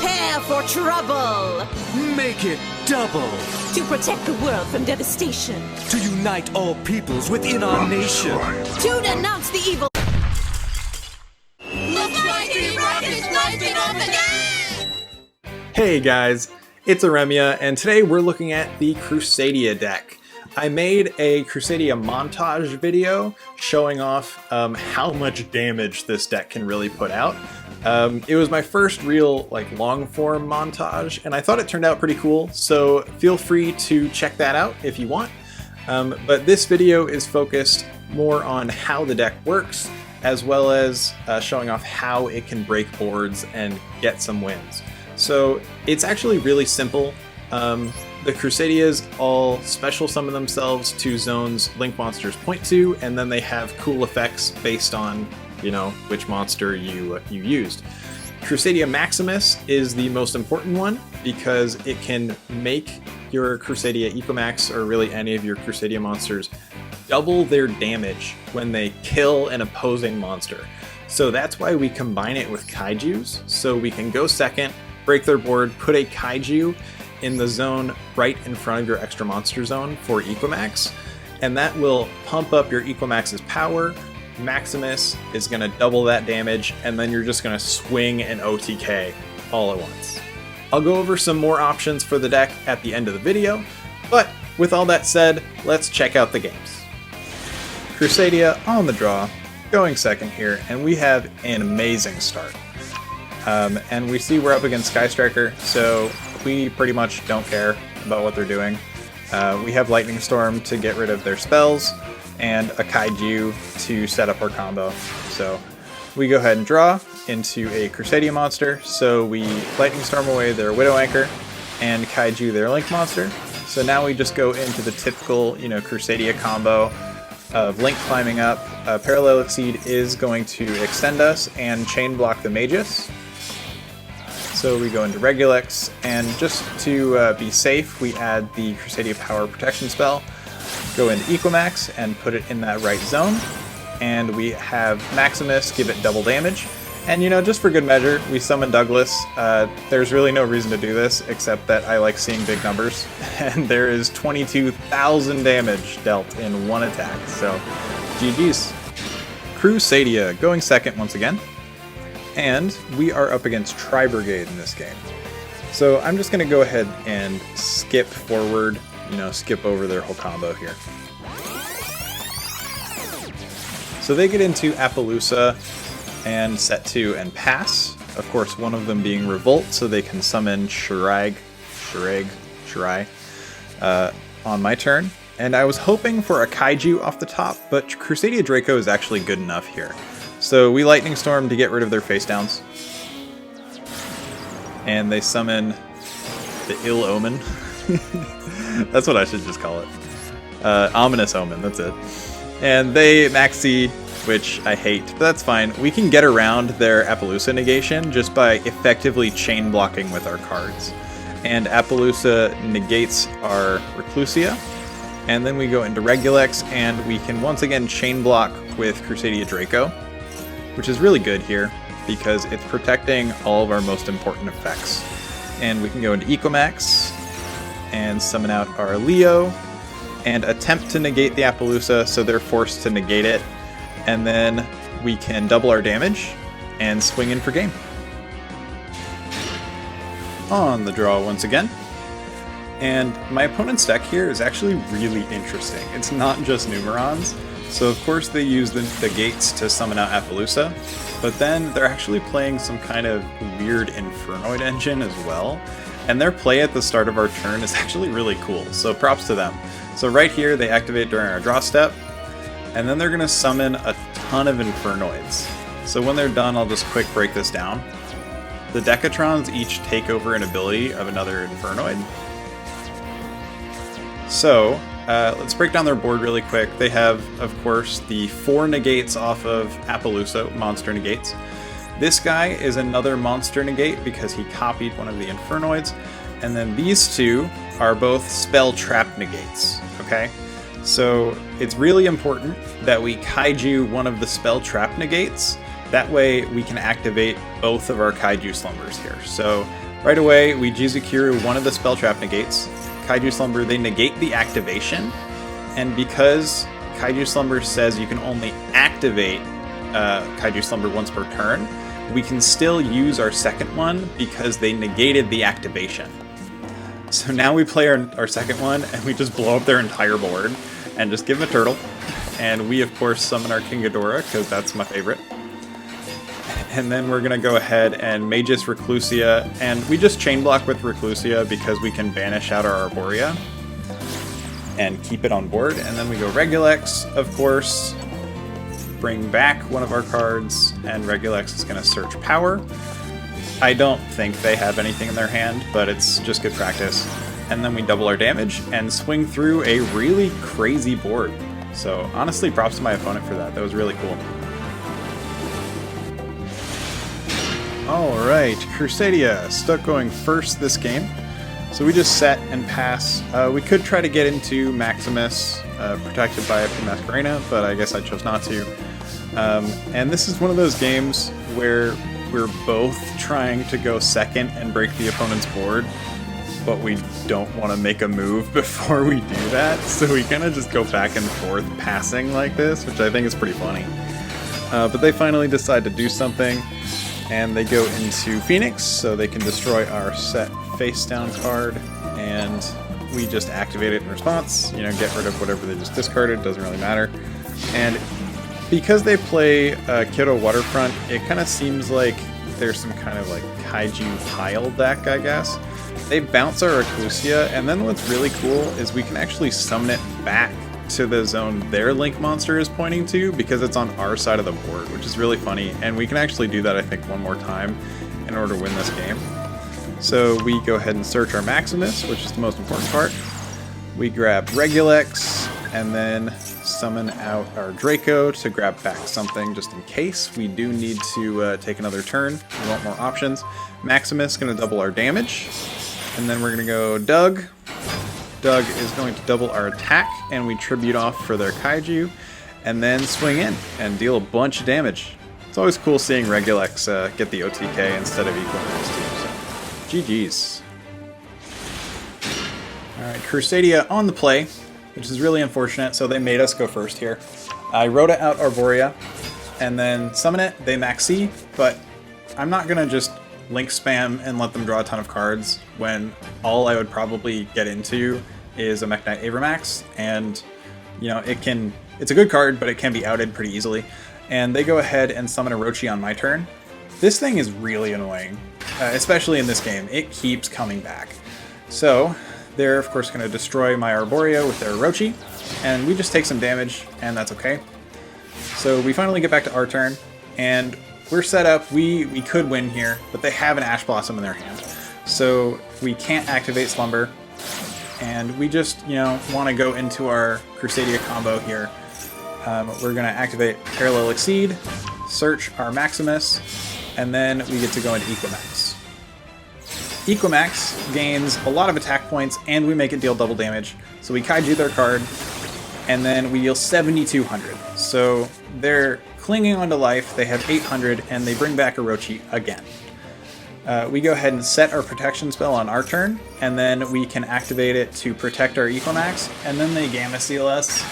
Prepare for trouble! Make it double! To protect the world from devastation. To unite all peoples within our nation. To denounce the evil. Looks like the rocket's rising up again! Hey guys, it's Aremia, and today we're looking at the Crusadia deck. I made a Crusadia montage video showing off how much damage this deck can really put out. It was my first real long form montage, and I thought it turned out pretty cool, so feel free to check that out if you want. But this video is focused more on how the deck works, as well as showing off how it can break boards and get some wins. So it's actually really simple. The Crusadias all special summon themselves to zones Link monsters point to, and then they have cool effects based on, which monster you used. Crusadia Maximus is the most important one because it can make your Crusadia Ecomax, or really any of your Crusadia monsters, double their damage when they kill an opposing monster. So that's why we combine it with Kaijus, so we can go second, break their board, put a Kaiju in the zone right in front of your extra monster zone for Ecomax, and that will pump up your Ecomax's power. Maximus is going to double that damage, and then you're just going to swing an OTK all at once. I'll go over some more options for the deck at the end of the video, but with all that said, let's check out the games. Crusadia on the draw, going second here, and we have an amazing start. And we see we're up against Sky Striker, so we pretty much don't care about what they're doing. We have Lightning Storm to get rid of their spells, and a Kaiju to set up our combo. So we go ahead and draw into a Crusadia monster, so we Lightning Storm away their Widow Anchor, and Kaiju their Link monster. So now we just go into the typical, Crusadia combo of Link climbing up. Parallel Exceed is going to extend us and chain block the Magus. So we go into Regulix, and just to be safe, we add the Crusadia Power Protection spell, go into Ecomax, and put it in that right zone. And we have Maximus give it double damage. And just for good measure, we summon Douglas. There's really no reason to do this, except that I like seeing big numbers. And there is 22,000 damage dealt in one attack, so GG's. Crusadia going second once again. And we are up against Tri-Brigade in this game. So I'm just going to go ahead and skip forward, skip over their whole combo here. So they get into Appaloosa and set 2 and pass. Of course, one of them being Revolt, so they can summon Shirai on my turn. And I was hoping for a Kaiju off the top, but Crusadia Draco is actually good enough here. So we Lightning Storm to get rid of their face downs. And they summon the Ill Omen. That's what I should just call it. Ominous Omen, that's it. And they Maxi, which I hate, but that's fine. We can get around their Appaloosa negation just by effectively chain blocking with our cards. And Appaloosa negates our Reclusia. And then we go into Regulix, and we can once again chain block with Crusadia Draco, which is really good here because it's protecting all of our most important effects. And we can go into Ecomax and summon out our Leo and attempt to negate the Appaloosa, so they're forced to negate it. And then we can double our damage and swing in for game. On the draw once again. And my opponent's deck here is actually really interesting. It's not just Numerons. So of course they use the gates to summon out Appaloosa, but then they're actually playing some kind of weird Infernoid engine as well. And their play at the start of our turn is actually really cool, so props to them. So right here they activate during our draw step, and then they're going to summon a ton of Infernoids. So when they're done, I'll just quick break this down. The Decatrons each take over an ability of another Infernoid. So let's break down their board really quick. They have, of course, the 4 negates off of Appaloosa, monster negates. This guy is another monster negate because he copied one of the Infernoids. And then these two are both spell trap negates, okay? So it's really important that we Kaiju one of the spell trap negates. That way we can activate both of our Kaiju slumbers here. So Right away, we Jizukiru one of the spell trap negates. Kaiju Slumber, they negate the activation, and because Kaiju Slumber says you can only activate Kaiju Slumber once per turn, we can still use our second one because they negated the activation. So now we play our second one, and we just blow up their entire board, and just give them a turtle. And we, of course, summon our King Ghidorah, because that's my favorite. And then we're going to go ahead and Magus Reclusia, and we just chain block with Reclusia because we can banish out our Arboria and keep it on board. And then we go Regulex, of course, bring back one of our cards, and Regulex is going to search power. I don't think they have anything in their hand, but it's just good practice. And then we double our damage and swing through a really crazy board. So honestly, props to my opponent for that. That was really cool. Alright, Crusadia stuck going first this game. So we just set and pass. We could try to get into Maximus, protected by a Masquerena, but I guess I chose not to. And this is one of those games where we're both trying to go second and break the opponent's board, but we don't want to make a move before we do that. So we kind of just go back and forth passing like this, which I think is pretty funny. But they finally decide to do something. And they go into Phoenix, so they can destroy our set face down card, and we just activate it in response, you know, get rid of whatever they just discarded, doesn't really matter. And because they play Kyoto Waterfront, it kind of seems like there's some kind of like Kaiju pile deck, I guess. They bounce our Reclusia, and then what's really cool is we can actually summon it back to the zone their Link monster is pointing to, because it's on our side of the board, which is really funny. And we can actually do that, I think, one more time in order to win this game. So we go ahead and search our Maximus, which is the most important part. We grab Regulex, and then summon out our Draco to grab back something just in case we do need to take another turn. We want more options. Maximus is going to double our damage, and then we're going to go Doug. Doug is going to double our attack, and we tribute off for their Kaiju, and then swing in and deal a bunch of damage. It's always cool seeing Regulex get the OTK instead of Equinox too, so GG's. Alright, Crusadia on the play, which is really unfortunate, so they made us go first here. I ROTA out Arboria, and then summon it, they maxi, but I'm not going to just Link spam and let them draw a ton of cards when all I would probably get into is a Mech Knight Avramax, and you know, it's a good card, but it can be outed pretty easily. And they go ahead and summon Orochi on my turn. This thing is really annoying, especially in this game. It keeps coming back. So they're of course going to destroy my Arboria with their Orochi, and we just take some damage, and that's okay. So we finally get back to our turn, and we're set up. We could win here, but they have an Ash Blossom in their hand, so we can't activate Slumber. And we just, you know, want to go into our Crusadia combo here. We're going to activate Parallel Exceed, search our Maximus, and then we get to go into Equinox. Equinox gains a lot of attack points, and we make it deal double damage. So we Kaiju their card, and then we deal 7,200. So they're clinging onto life, they have 800, and they bring back Orochi again. We go ahead and set our protection spell on our turn, and then we can activate it to protect our Equinox, and then they Gameciel us,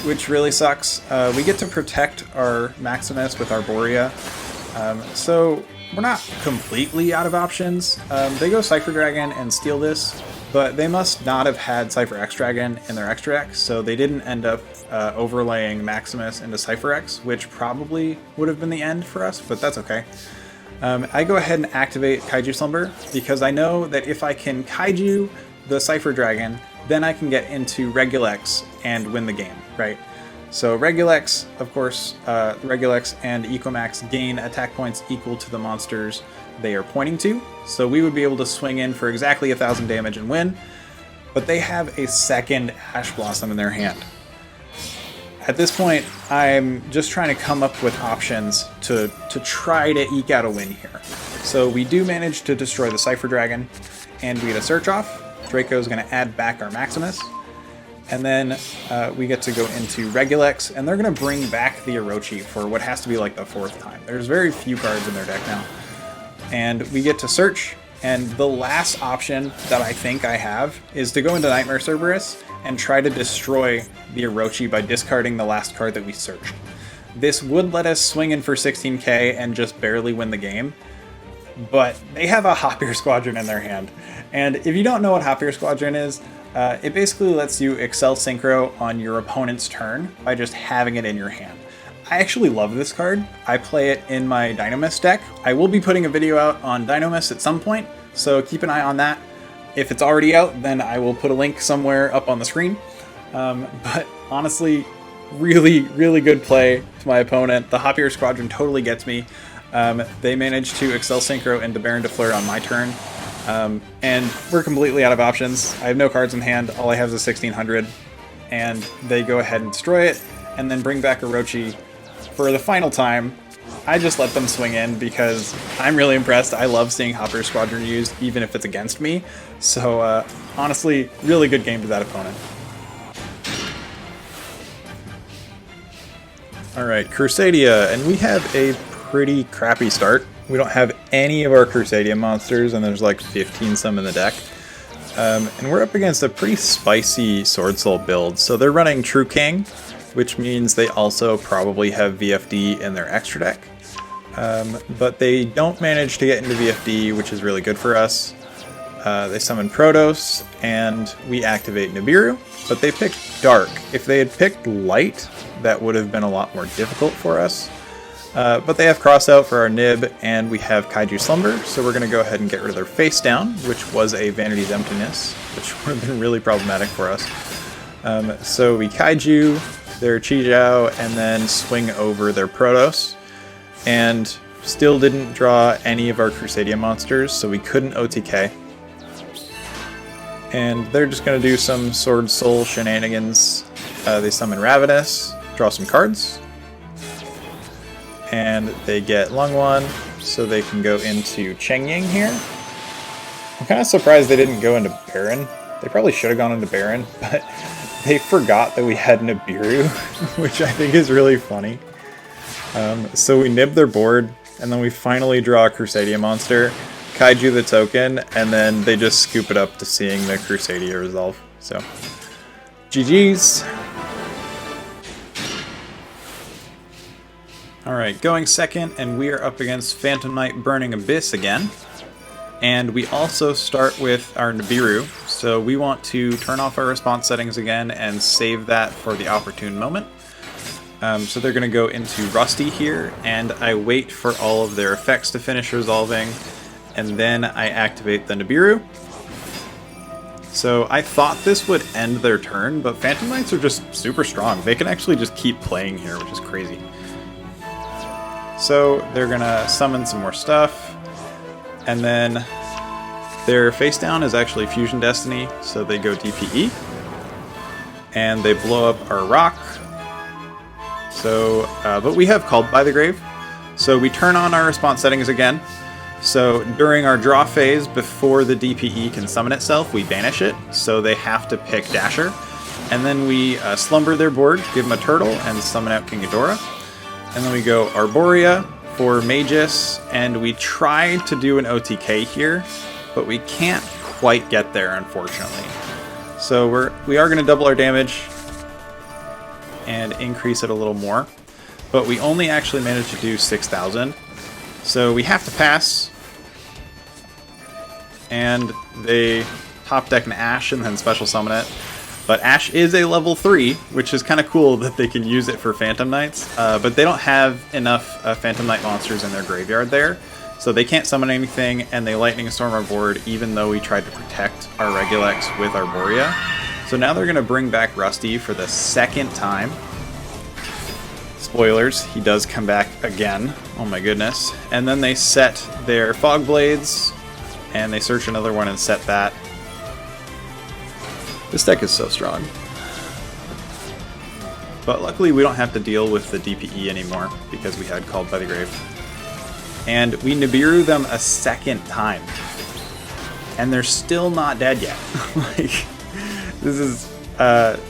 which really sucks. We get to protect our Maximus with Arboria, so we're not completely out of options. They go Cypher Dragon and steal this, but they must not have had Cypher X Dragon in their extra deck, so they didn't end up overlaying Maximus into Cypher X, which probably would have been the end for us, but that's okay. I go ahead and activate Kaiju Slumber, because I know that if I can Kaiju the Cypher Dragon, then I can get into Regulex and win the game, right? So Regulex, of course, Regulex and Equinox gain attack points equal to the monsters they are pointing to, so we would be able to swing in for exactly 1,000 damage and win, but they have a second Ash Blossom in their hand. At this point, I'm just trying to come up with options to try to eke out a win here. So we do manage to destroy the Cypher Dragon, and we get a search off. Draco's going to add back our Maximus, and then we get to go into Regulex, and they're going to bring back the Orochi for what has to be like the 4th time. There's very few cards in their deck now. And we get to search, And the last option that I think I have is to go into Nightmare Cerberus and try to destroy the Orochi by discarding the last card that we searched. This would let us swing in for 16k and just barely win the game, but they have a Harpie Squadron in their hand. And if you don't know what Harpie Squadron is, it basically lets you Excel Synchro on your opponent's turn by just having it in your hand. I actually love this card. I play it in my Dynamis deck. I will be putting a video out on Dynamis at some point, so keep an eye on that. If it's already out, then I will put a link somewhere up on the screen. But honestly, really, really good play to my opponent. The Harpie Squadron totally gets me. They managed to Excel Synchro into Baron de Fleur on my turn. And we're completely out of options. I have no cards in hand. All I have is a 1600. And they go ahead and destroy it, and then bring back Orochi for the final time. I just let them swing in because I'm really impressed. I love seeing Harpie Squadron used, even if it's against me. So honestly, really good game to that opponent. Alright, Crusadia, and we have a pretty crappy start. We don't have any of our Crusadia monsters, and there's like 15 some in the deck. And we're up against a pretty spicy Swordsoul build. So they're running True King, which means they also probably have VFD in their extra deck. But they don't manage to get into VFD, which is really good for us. They summon Protoss, and we activate Nibiru, but they picked Dark. If they had picked Light, that would have been a lot more difficult for us. But they have Crossout for our Nib, and we have Kaiju Slumber, so we're going to go ahead and get rid of their Face Down, which was a Vanity's Emptiness, which would have been really problematic for us. So we Kaiju their Jizukiru and then swing over their Protoss, and still didn't draw any of our Crusadia monsters, so we couldn't OTK. And they're just going to do some Swordsoul shenanigans. They summon Ravenous, draw some cards, and they get Lungwan, so they can go into Chengying here. I'm kind of surprised they didn't go into Baron. They probably should have gone into Baron, but they forgot that we had Nibiru, which I think is really funny. So we nib their board, and then we finally draw a Crusadia monster, Kaiju the token, and then they just scoop it up to seeing the Crusadia resolve. So, GG's. Alright, going second, and we are up against Phantom Knight Burning Abyss again. And we also start with our Nibiru, so we want to turn off our response settings again and save that for the opportune moment. So they're going to go into Rusty here, and I wait for all of their effects to finish resolving, and then I activate the Nibiru. So I thought this would end their turn, but Phantom Knights are just super strong. They can actually just keep playing here, which is crazy. So they're going to summon some more stuff. And then their face down is actually Fusion Destiny, so they go DPE. And they blow up our rock. So, but we have Called by the Grave. So we turn on our response settings again. So during our draw phase, before the DPE can summon itself, we banish it. So they have to pick Dasher. And then we slumber their board, give them a turtle, and summon out King Ghidorah. And then we go Arboria for Magus, and we try to do an OTK here, but we can't quite get there, unfortunately. So we are going to double our damage and increase it a little more, but we only actually managed to do 6,000. So we have to pass, and they top deck an Ash and then special summon it. But Ash is a level 3, which is kind of cool that they can use it for Phantom Knights, but they don't have enough Phantom Knight monsters in their graveyard there, so they can't summon anything, and they Lightning Storm our board even though we tried to protect our Regulex with Arboria. So now they're going to bring back Rusty for the second time. Spoilers, he does come back again. Oh my goodness. And then they set their Fog Blades, and they search another one and set that. This deck is so strong. But luckily we don't have to deal with the DPE anymore because we had Called by the Grave. And we Nibiru them a second time. And they're still not dead yet. Like, this is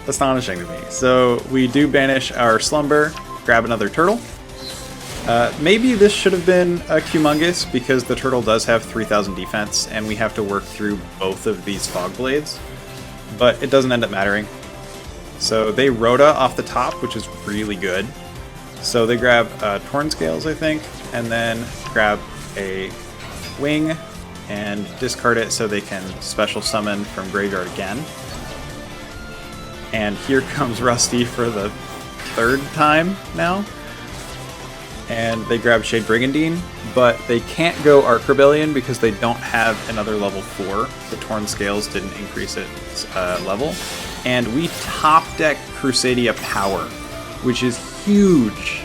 astonishing to me. So we do banish our Slumber, grab another turtle. Maybe this should have been a Kumongous, because the turtle does have 3000 defense, and we have to work through both of these fog blades, but it doesn't end up mattering. So they ROTA off the top, which is really good. So they grab Torn Scales, I think, and then grab a wing and discard it so they can special summon from graveyard again. And here comes Rusty for the 3rd time now. And they grab Shade Brigandine, but they can't go Arc Rebellion because they don't have another level 4. The Torn Scales didn't increase its level. And we top deck Crusadia Power, which is huge.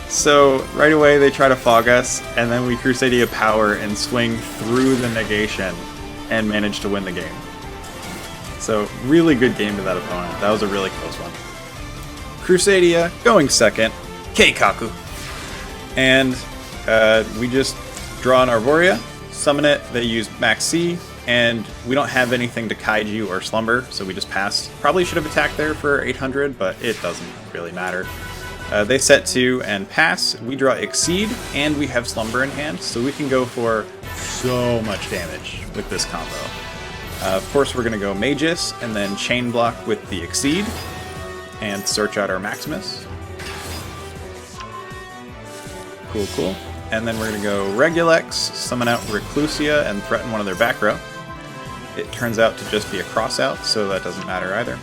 So right away they try to fog us, and then we Crusadia Power and swing through the negation and manage to win the game. So really good game to that opponent. That was a really close one. Crusadia going second, Keikaku. And we just draw an Arboria, summon it, they use Max C, and we don't have anything to Kaiju or Slumber, so we just pass. Probably should have attacked there for 800, but it doesn't really matter. They set 2 and pass, we draw Exceed, and we have Slumber in hand, so we can go for so much damage with this combo. Of course we're going to go Magus, and then Chain Block with the Exceed, and search out our Maximus. Cool. And then we're going to go Regulex, summon out Reclusia, and threaten one of their back row. It turns out to just be a crossout, so that doesn't matter either.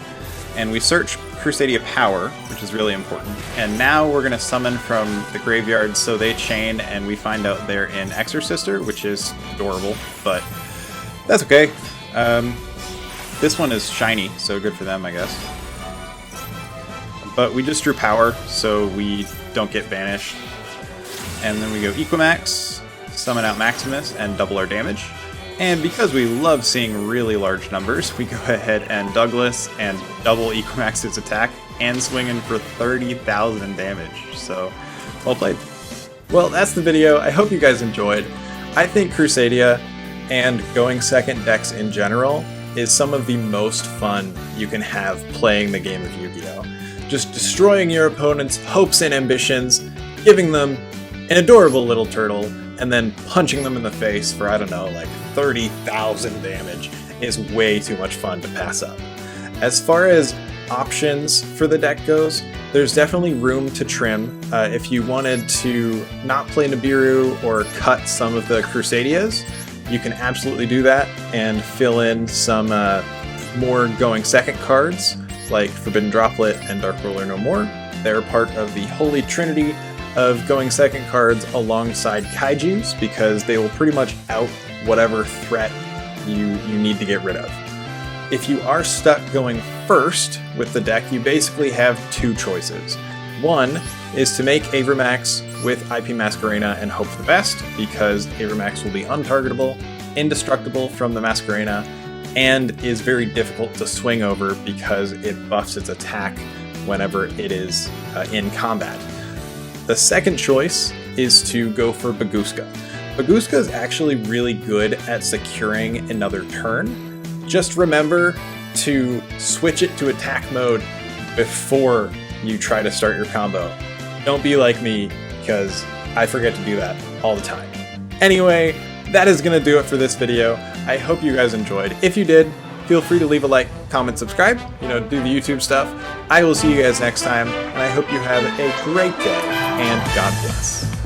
And we search Crusadia Power, which is really important. And now we're going to summon from the graveyard, so they chain, and we find out they're in Exosister, which is adorable, but that's okay. This one is shiny, so good for them, I guess. But we just drew Power, so we don't get banished. And then we go Equimax, summon out Maximus, and double our damage. And because we love seeing really large numbers, we go ahead and Douglas and double Equimax's attack and swing in for 30,000 damage. So, well played. Well, that's the video. I hope you guys enjoyed. I think Crusadia and going second decks in general is some of the most fun you can have playing the game of Yu-Gi-Oh! Just destroying your opponent's hopes and ambitions, giving them an adorable little turtle, and then punching them in the face for, I don't know, like 30,000 damage is way too much fun to pass up. As far as options for the deck goes, there's definitely room to trim. If you wanted to not play Nibiru or cut some of the Crusadias, you can absolutely do that and fill in some more going second cards like Forbidden Droplet and Dark Ruler No More. They're part of the Holy Trinity of going second cards alongside Kaijus, because they will pretty much out whatever threat you need to get rid of. If you are stuck going first with the deck, you basically have 2 choices. One is to make Avermax with IP Masquerena and hope for the best, because Avermax will be untargetable, indestructible from the Masquerena, and is very difficult to swing over because it buffs its attack whenever it is in combat. The second choice is to go for Bagooska. Bagooska is actually really good at securing another turn. Just remember to switch it to attack mode before you try to start your combo. Don't be like me, because I forget to do that all the time. Anyway, that is going to do it for this video. I hope you guys enjoyed. If you did, feel free to leave a like, comment, subscribe, do the YouTube stuff. I will see you guys next time, and I hope you have a great day, and God bless.